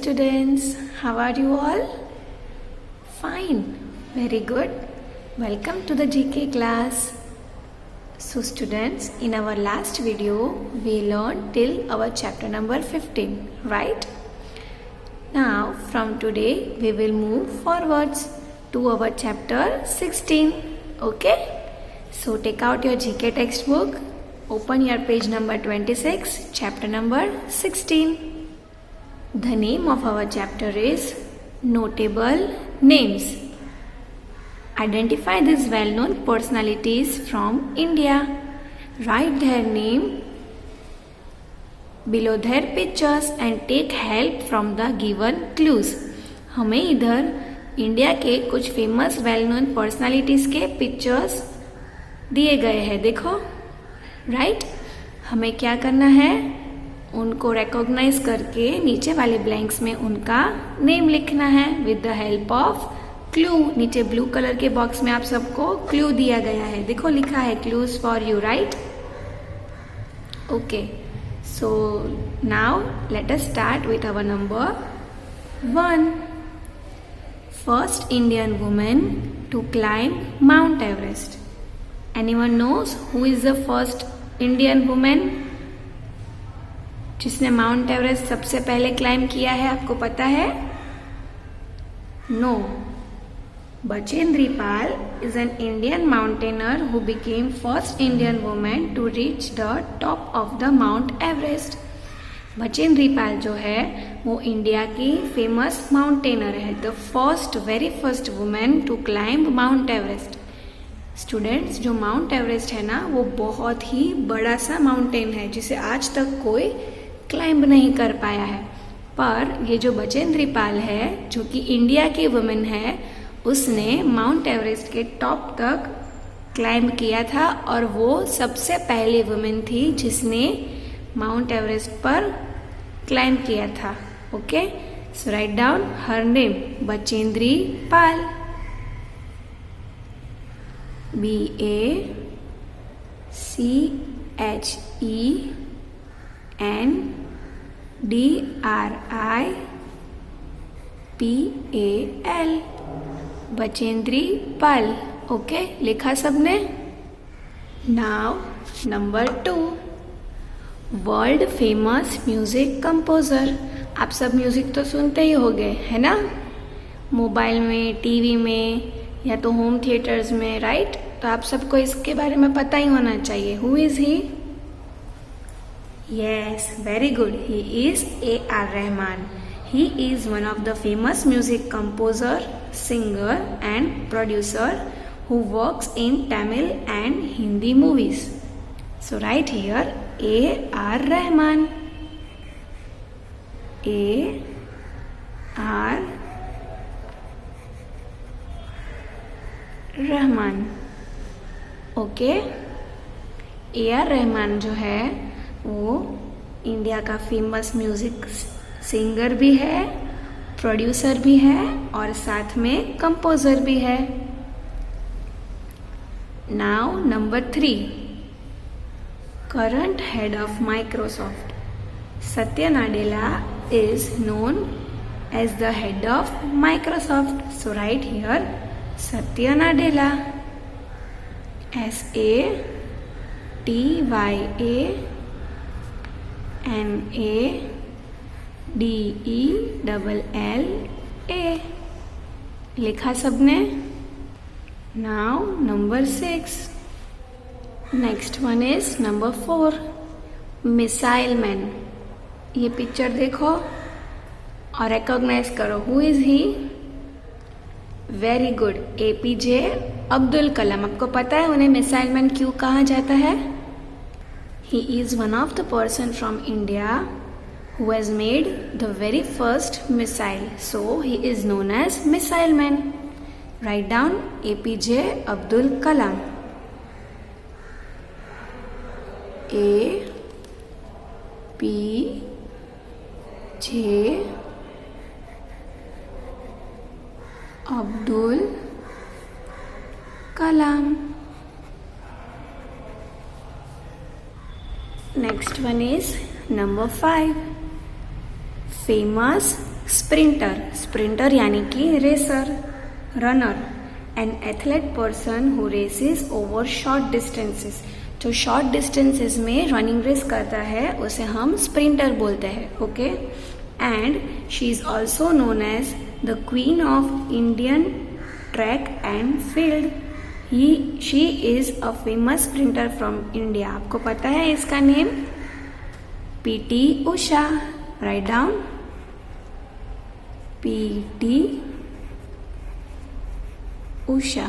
students, how are you all? Fine, very good. Welcome to the GK class. So students, in our last video, we learned till our chapter number 15, right? Now, from today, we will move forwards to our chapter 16, okay? So take out your GK textbook, open your page number 26, chapter number 16. The name of our chapter is Notable Names. Identify these well-known personalities from India. Write their name below their pictures and take help from the given clues. हमें इधर India के कुछ famous well known personalities के pictures दिए गए हैं, देखो, right? हमें क्या करना है, उनको रिकॉग्नाइज करके नीचे वाले ब्लैंक्स में उनका नेम लिखना है with the help of clue. नीचे ब्लू कलर के बॉक्स में आप सबको क्लू दिया गया है, देखो लिखा है clues for you, right? Okay, so now let us start with our number 1. First Indian women to climb Mount Everest. Anyone knows who is the first Indian women जिसने माउंट एवरेस्ट सबसे पहले climb किया है? आपको पता है? No. Bachendri Pal is an Indian mountaineer who became first Indian woman to reach the top of the Mount Everest. Bachendri Pal जो है वो इंडिया की फेमस माउंटेनर है, the very first women to climb Mount Everest. Students, जो माउंट एवरेस्ट है ना, वो बहुत ही बड़ा सा माउंटेन है जिसे आज तक कोई क्लाइंब नहीं कर पाया है. पर ये जो बचेंद्री पाल है, जो कि इंडिया की वुमेन है, उसने माउंट एवरेस्ट के टॉप तक क्लाइंब किया था और वो सबसे पहली वुमेन थी जिसने माउंट एवरेस्ट पर क्लाइंब किया था. Okay, so write down her name, Bachendri Pal. BACHENDRIPAL, Bachendri Pal. Okay, लिखा सबने? Now number 2, world famous music composer. आप सब म्यूजिक तो सुनते ही होंगे, है ना? मोबाइल में, टीवी में या तो होम थिएटर्स में, राइट? तो आप सबको इसके बारे में पता ही होना चाहिए. Who is he? Yes, very good. He is A.R. Rahman. He is one of the famous music composer, singer and producer who works in Tamil and Hindi movies. So write here A.R. Rahman. A.R. Rahman. Okay, A.R. Rahman जो है वो India का famous music singer भी है, producer भी है और साथ में कंपोजर भी है. Now number 3, current head of Microsoft. Satya Nadella is known as the head of Microsoft. So write here Satya Nadella. SATYANADELLA, लिखा सबने? Now number 6. Next one is number 4, missile man. ये पिक्चर देखो और रिकॉग्नाइज करो. Who is he? Very good, APJ Abdul Kalam. आपको पता है उन्हें मिसाइल मैन क्यों कहा जाता है? He is one of the person from India who has made the very first missile. So he is known as Missile Man. Write down APJ Abdul Kalam. APJ Abdul Kalam. Next one is number 5. famous sprinter, sprinter यानी कि racer, runner, an athlete person who races over short distances, जो short distances में running race करता है उसे हम sprinter बोलते हैं. Okay, and she is also known as the queen of Indian track and field. She is a famous sprinter from India. आपको पता है इसका name? PT Usha. Right down, PT Usha.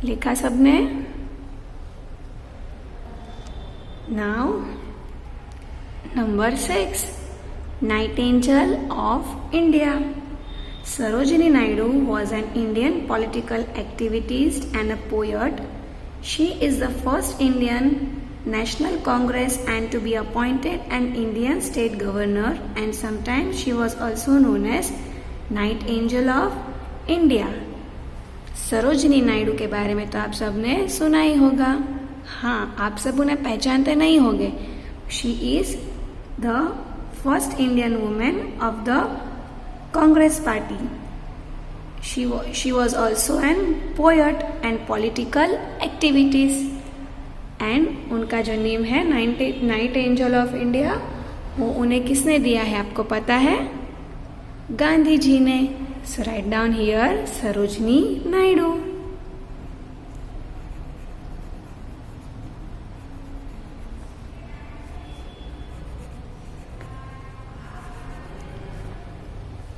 लिखा सबने? Now number 6, nightingale of India. Sarojini Naidu was an Indian political activist and a poet. She is the first Indian National Congress and to be appointed an Indian state governor, and sometimes she was also known as Nightingale of India. Sarojini Naidu के बारे में तो आप सब ने सुना ही होगा. हाँ, आप सब उन्हें पहचानते नहीं होंगे. She is the first Indian women of the Congress party. She was also an poet and political activist. And उनका जो नेम है नाइटिंगेल ऑफ इंडिया, वो उन्हें किसने दिया है आपको पता है? गांधी जी ने. So write down here Sarojini Naidu.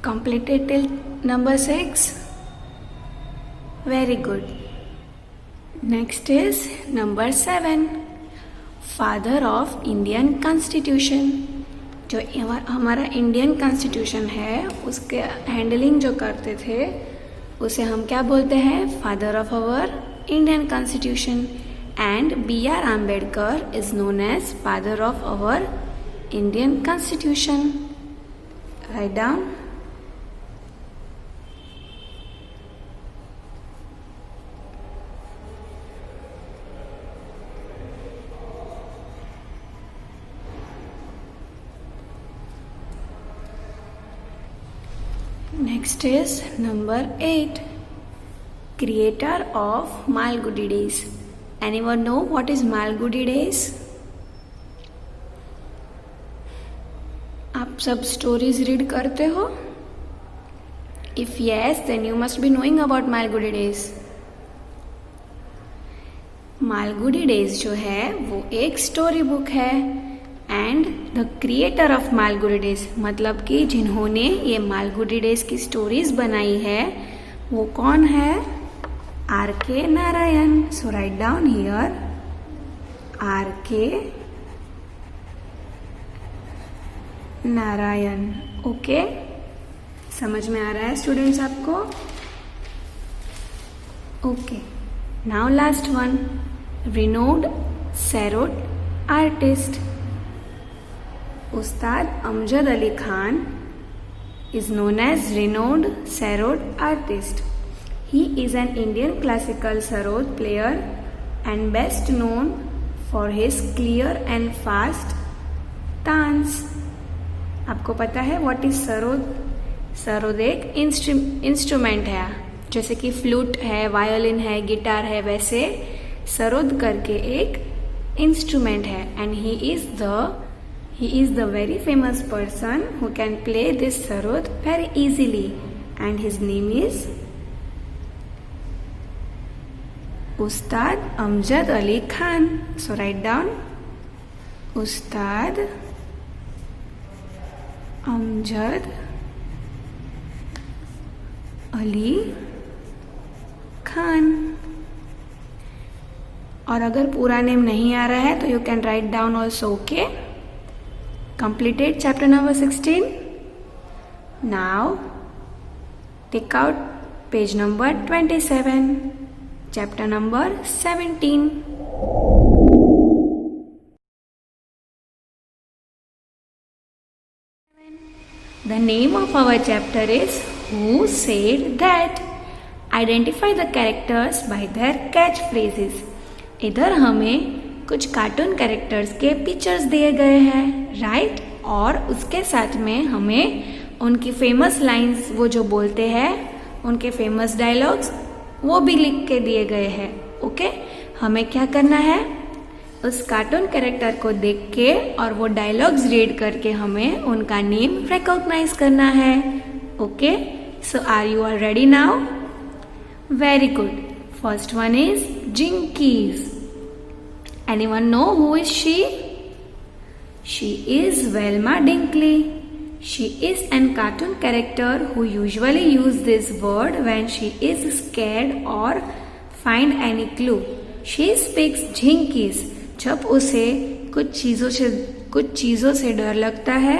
Completed till number 6? Very good. Next is number 7, father of Indian Constitution. जो हमारा इंडियन कॉन्स्टिट्यूशन है उसके हैंडलिंग जो करते थे उसे हम क्या बोलते हैं? Father of our Indian constitution. And B.R. Ambedkar is known as father of our Indian constitution. Right down. Next is number 8, creator of Malgudi Days. Anyone know what is Malgudi Days? आप सब स्टोरीज रीड करते हो? If yes, then you must be knowing about Malgudi Days. Malgudi Days जो है वो एक story book है. And the creator of Malgudi days, मतलब कि जिन्होंने ये मालगुडी डेज की स्टोरीज बनाई है वो कौन है? R.K. Narayan. So write down here R.K. Narayan. Okay, समझ में आ रहा है स्टूडेंट्स आपको? Okay, now last one, renowned sarod artist. Ustad Amjad Ali Khan is known as renowned sarod artist. He is an Indian classical sarod player and best known for his clear and fast तान्स. आपको पता है what is sarod? Sarod एक instrument है, जैसे कि flute है, violin है, guitar है, वैसे सरोद करके एक इंस्ट्रूमेंट है. And he is the very famous person who can play this sarod very easily, and his name is Ustad Amjad Ali Khan. So write down Ustad Amjad Ali Khan. और अगर पूरा name नहीं आ रहा है तो you can write down also. Okay, completed chapter number 16. Now take out page number 27, chapter number 17. The name of our chapter is Who Said That? Identify the characters by their catchphrases. इधर हमें कुछ cartoon characters के pictures दिए गए हैं, right? और उसके साथ में हमें उनकी फेमस लाइंस वो जो बोलते हैं, उनके फेमस डायलॉग्स वो भी लिख के दिए गए हैं। ओके, हमें क्या करना है, उस कार्टून कैरेक्टर को देख के और वो डायलॉग्स रीड करके हमें उनका नेम रिकॉग्नाइज करना है। Okay, so are you all ready now? Very good. First one is Jinkies. Anyone know who is she? She is Velma Dinkley. She is an cartoon character who usually uses this word when she is scared or find any clue. She speaks Jinkies. जब उसे कुछ चीज़ों से डर लगता है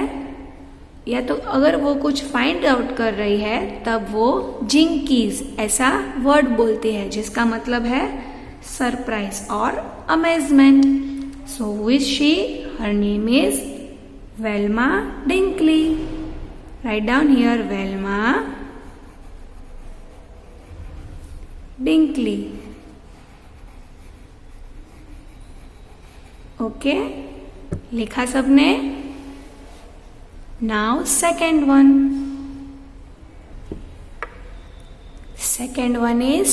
या तो अगर वो कुछ फाइंड आउट कर रही है तब वो जिंकीज ऐसा वर्ड बोलती है जिसका मतलब है सरप्राइज और amazement. So who is she? Her name is Velma Dinkley. Write down here Velma Dinkley. Okay, लिखा सबने? Now second one. Second one is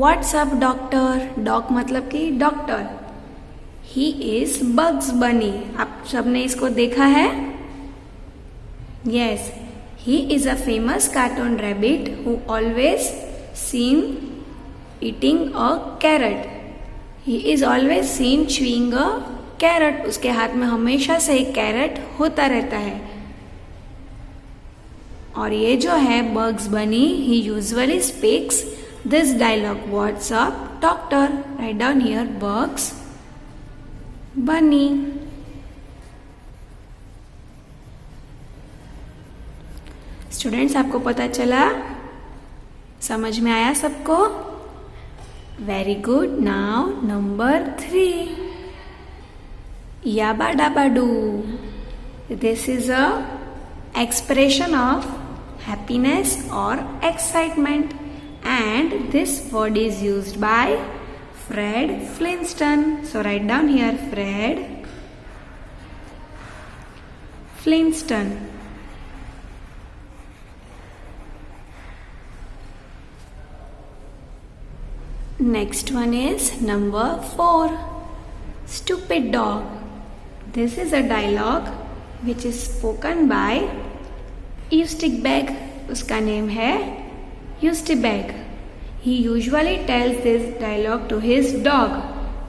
What's up doctor? Doc मतलब कि doctor. He is Bugs Bunny. आप सबने इसको देखा है? Yes, he is a famous cartoon rabbit who always seen eating a carrot. He is always seen chewing a carrot. उसके हाथ में हमेशा से एक कैरेट होता रहता है। और ये जो है Bugs Bunny, he usually speaks this dialogue. What's up, doctor? Write down here Bugs Bunny. Students, आपको पता चला? समझ में आया सबको? Very good. Now number 3, yabba dabba doo. This is a expression of happiness or excitement, and this word is used by Fred Flintstone. So write down here Fred Flintstone. Next one is number 4, stupid dog. This is a dialogue which is spoken by Eustace Begg. उसका name है Eustace Begg. He usually tells this dialogue to his dog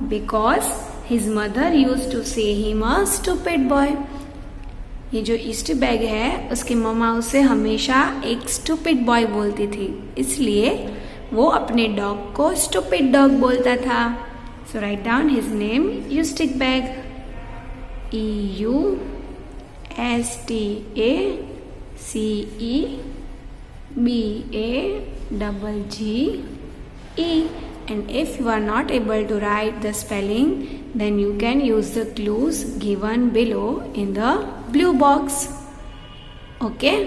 because his mother used to say him a stupid boy. ये जो Eustace Begg है उसकी मम्मा उसे हमेशा एक stupid boy बोलती थी, इसलिए वो अपने डॉग को stupid dog बोलता था। So write down his name Eustace Begg. EUSTACEBAGGE. And if you are not able to write the spelling, then you can use the clues given below in the blue box. Okay,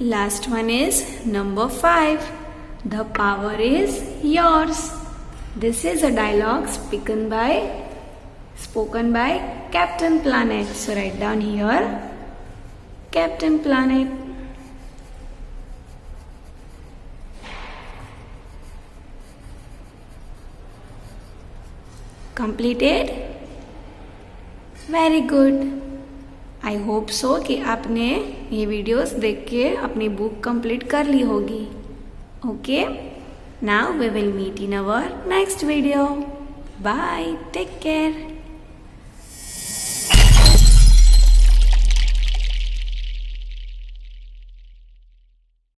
last one is number 5, the power is yours. This is a dialogue spoken by Captain Planet. So write down here Captain Planet. Completed? Very good. I hope so कि आपने ये videos देख के अपनी book complete कर ली होगी। Okay, now we will meet in our next video. Bye, take care.